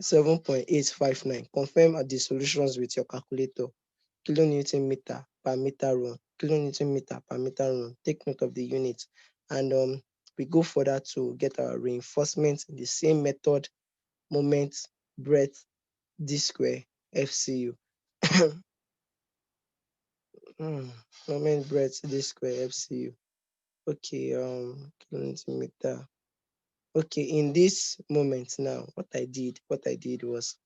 7.859. Confirm the solutions with your calculator. Kilonewton meter per meter run. Kilonewton meter per meter run. Take note of the units. And we go further to get our reinforcement in the same method, moment, breadth, D square, FCU. Moment, breadth, D square, FCU. Okay, kilonewton meter. Okay, in this moment now, what I did was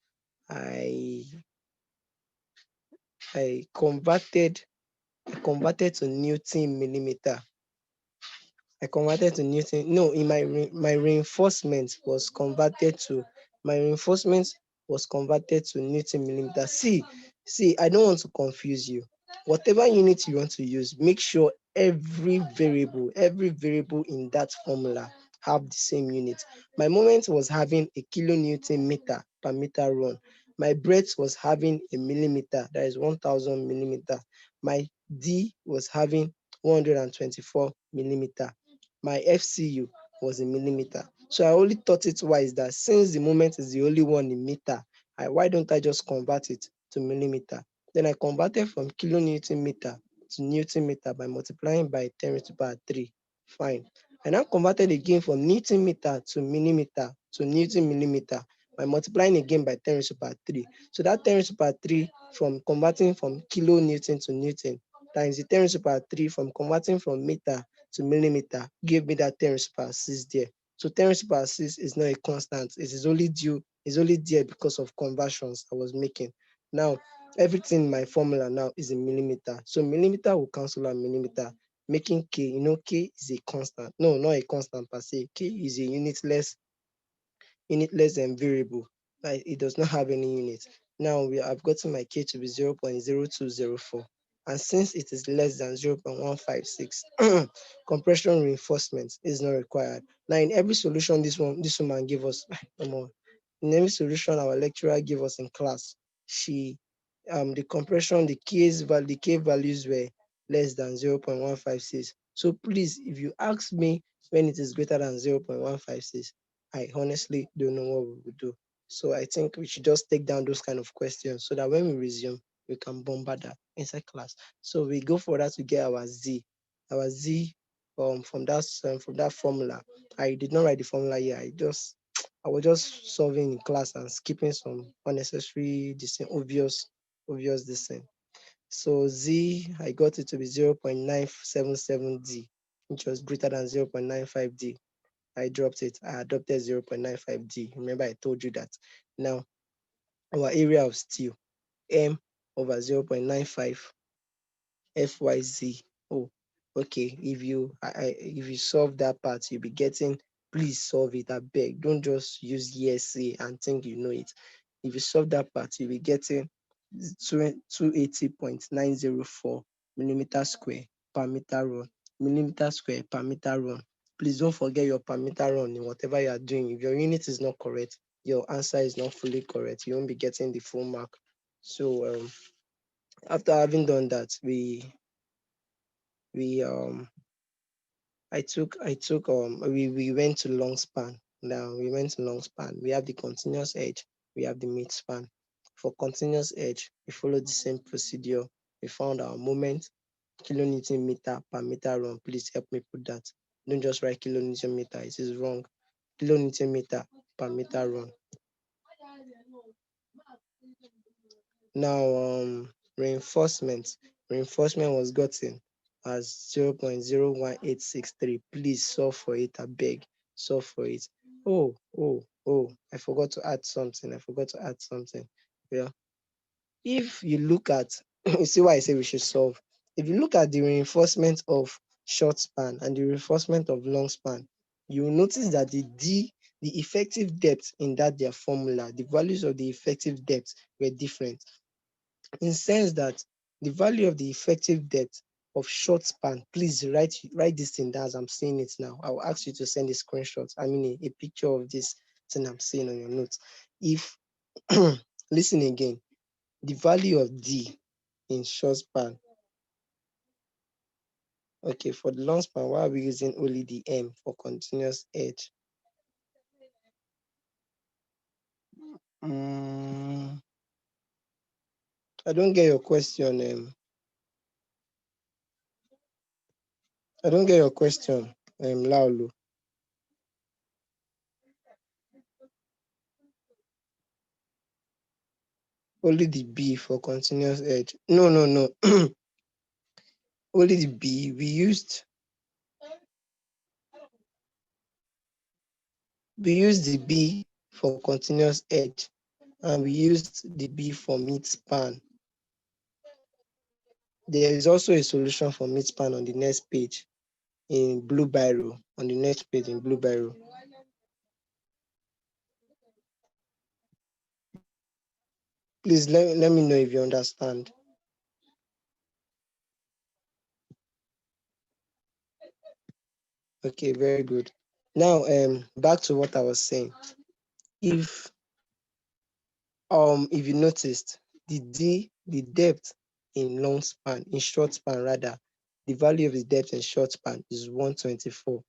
I converted to Newton millimeter. I converted to Newton. No, in my reinforcement was converted to Newton millimeter. See, I don't want to confuse you. Whatever unit you want to use, make sure every variable in that formula have the same unit. My moment was having a kilonewton meter per meter run. My breadth was having a millimeter, that is 1000 millimeter. My D was having 124 millimeter. My FCU was in millimeter. So I only thought it wise that since the moment is the only one in meter, why don't I just convert it to millimeter? Then I converted from kilonewton meter to Newton meter by multiplying by 10 raised to the power 3. Fine. I now converted again from Newton meter to millimeter to Newton millimeter by multiplying again by 10 raised to the power 3. So that 10 raised to the power 3 from converting from kilonewton to Newton times the 10 raised to the power 3 from converting from meter to millimeter gave me that 10 raised to the power 6 there. So 10 raised to the power 6 is not a constant. It is only there because of conversions I was making. Now, everything in my formula now is in millimeter. So millimeter will cancel out millimeter, making K, K is a constant. No, not a constant per se. K is a unitless variable. Like it does not have any units. Now I've gotten my K to be 0.0204. And since it is less than 0.156, compression reinforcement is not required. Now in every solution this woman gave us, come on, in every solution our lecturer gave us in class, the compression, the K values were less than 0.156. So please, if you ask me when it is greater than 0.156, I honestly don't know what we would do. So I think we should just take down those kind of questions so that when we resume, we can bombard that inside class. So we go for that to get our Z. Our Z from that formula. I did not write the formula here. I was just solving in class and skipping some unnecessary, obvious this thing. So Z, I got it to be 0.977D, which was greater than 0.95D. I dropped it. I adopted 0.95D. Remember, I told you that. Now, our area of steel, M over 0.95 FYZ. Oh, okay. If you solve that part, you'll be getting, please solve it. I beg. Don't just use yes, say, and think you know it. If you solve that part, you'll be getting 280.904 millimeter square per meter run. Millimeter square per meter run. Please don't forget your per meter run in whatever you are doing. If your unit is not correct, your answer is not fully correct. You won't be getting the full mark. So after having done that, we we went to long span. Now we went to long span. We have the continuous edge, we have the mid span. For continuous edge, we followed the same procedure. We found our moment, kilonewton meter per meter run. Please help me put that. Don't just write kilonewton meter, it is wrong. Kilonewton meter per meter run. Now reinforcement. Reinforcement was gotten as 0.01863. Please solve for it, I beg. Solve for it. Oh, I forgot to add something. Yeah. If you look at, you see why I say we should solve. If you look at the reinforcement of short span and the reinforcement of long span, you will notice that the effective depth in that their formula, the values of the effective depth were different. In sense that the value of the effective depth of short span, please write this thing down as I'm saying it now. I will ask you to send a screenshot, a picture of this thing I'm saying on your notes. If listen again, the value of D in short span. Okay, for the long span, why are we using only the M for continuous edge? I don't get your question. I don't get your question, Laulu. Only the B for continuous edge. No. Only the B. We used the B for continuous edge, and we used the B for mid span. There is also a solution for mid span on the next page in blue biro. On the next page in blue biro. Please let me know if you understand. Okay, very good. Now, back to what I was saying. If you noticed, the depth in long span, in short span rather, the value of the depth in short span is 124.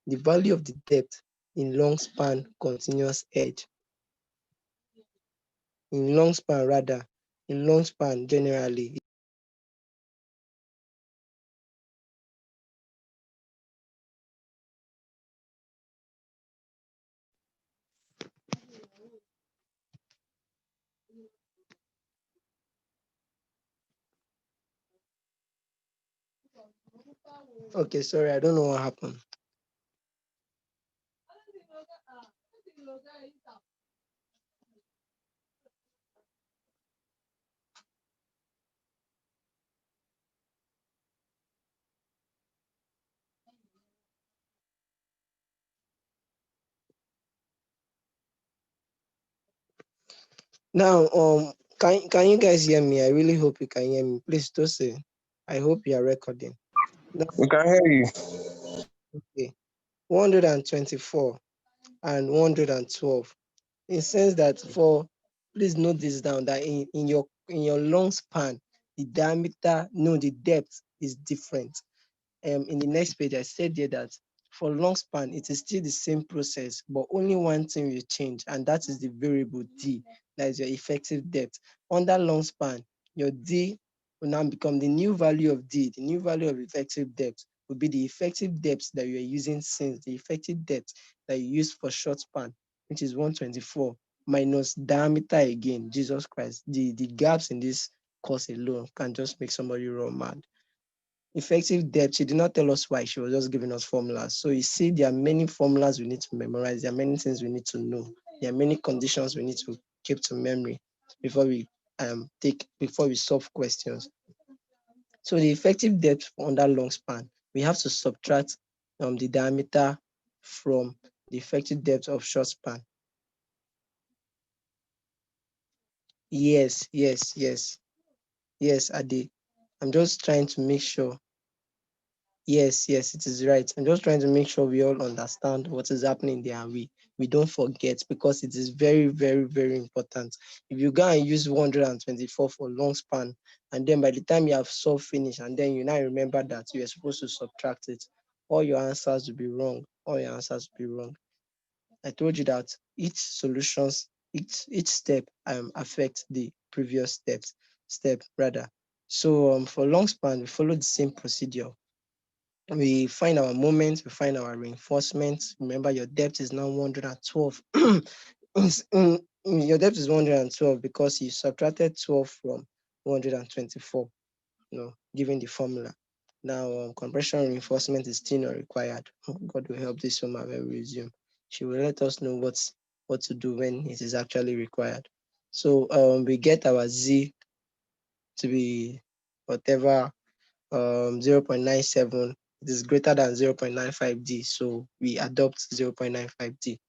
The value of the depth in long span continuous edge, in long span generally. Okay, sorry, I don't know what happened. Now, can you guys hear me? I really hope you can hear me. Please do say. I hope you are recording. Now, We can hear you. okay, 124 and 112. In sense that please note this down, that in your long span, the depth is different. In the next page, I said there that for long span, it is still the same process, but only one thing will change, and that is the variable D, that is your effective depth. Under long span, your D will now become the new value of D, the new value of effective depth will be the effective depth that you are using since the effective depth that you use for short span, which is 124 minus diameter again. Jesus Christ, the gaps in this course alone can just make somebody run mad. Effective depth, she did not tell us why, she was just giving us formulas. So you see, there are many formulas we need to memorize, there are many things we need to know, there are many conditions we need to keep to memory before we solve questions. So the effective depth under long span, we have to subtract the diameter from the effective depth of short span. Yes, yes, yes, yes, Ade. I'm just trying to make sure. Yes, yes, it is right. I'm just trying to make sure we all understand what is happening there and we don't forget, because it is very, very, very important. If you go and use 124 for long span, and then by the time you have solved finish, and then you now remember that you are supposed to subtract it, all your answers will be wrong. All your answers will be wrong. I told you that each step affects the previous step rather. So for long span, we follow the same procedure. We find our moments, we find our reinforcements. Remember, your depth is now 112. Your depth is 112 because you subtracted 12 from 124, given the formula. Now, compression reinforcement is still not required. God will help this woman when we resume. She will let us know what to do when it is actually required. So we get our Z to be whatever 0.97. It is greater than 0.95D, so we adopt 0.95D.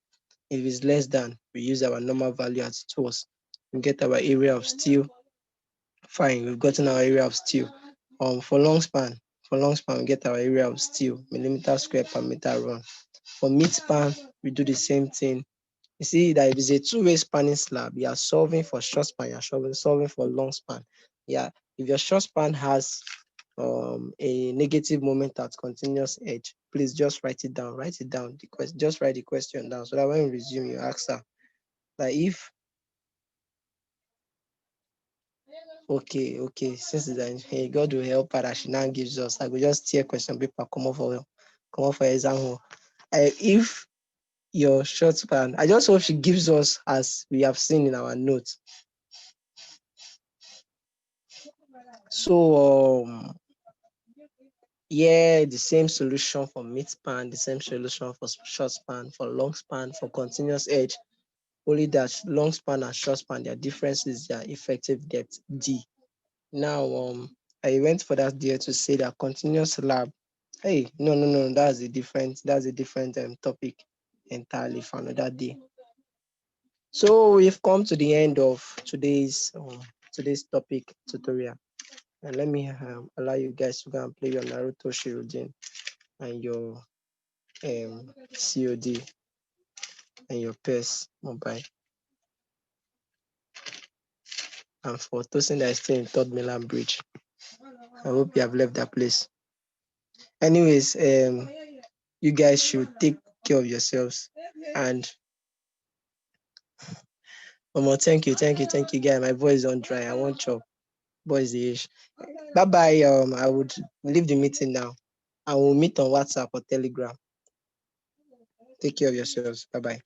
If it's less than, we use our normal value as it was. We get our area of steel. Fine, we've gotten our area of steel. For long span, we get our area of steel, millimeter square per meter run. For mid span, we do the same thing. You see that if it's a two-way spanning slab, you are solving for short span, you are solving for long span. Yeah, if your short span has a negative moment at continuous edge, please just write it down. Write it down. Just write the question down so that when we resume, you ask her. Like if okay, since then, hey, God will help her that she now gives us. I will just tear question paper, come off for exam hall. If your short span, I just hope she gives us as we have seen in our notes. So yeah, the same solution for mid span, the same solution for short span, for long span, for continuous edge. Only that long span and short span, their difference is their effective depth, D. Now, I went for that there to say that continuous lab. Hey, no, that's a different topic entirely for another day. So we've come to the end of today's topic tutorial. And let me allow you guys to go and play your Naruto Shirojin and your COD and your PES mobile. And for Tosin that is still in Third Milan Bridge, I hope you have left that place. Anyways, you guys should take care of yourselves. And thank you, guys. My voice is on dry. I want chop. Boys the ish. Bye bye. I would leave the meeting now. I will meet on WhatsApp or Telegram. Take care of yourselves. Bye bye.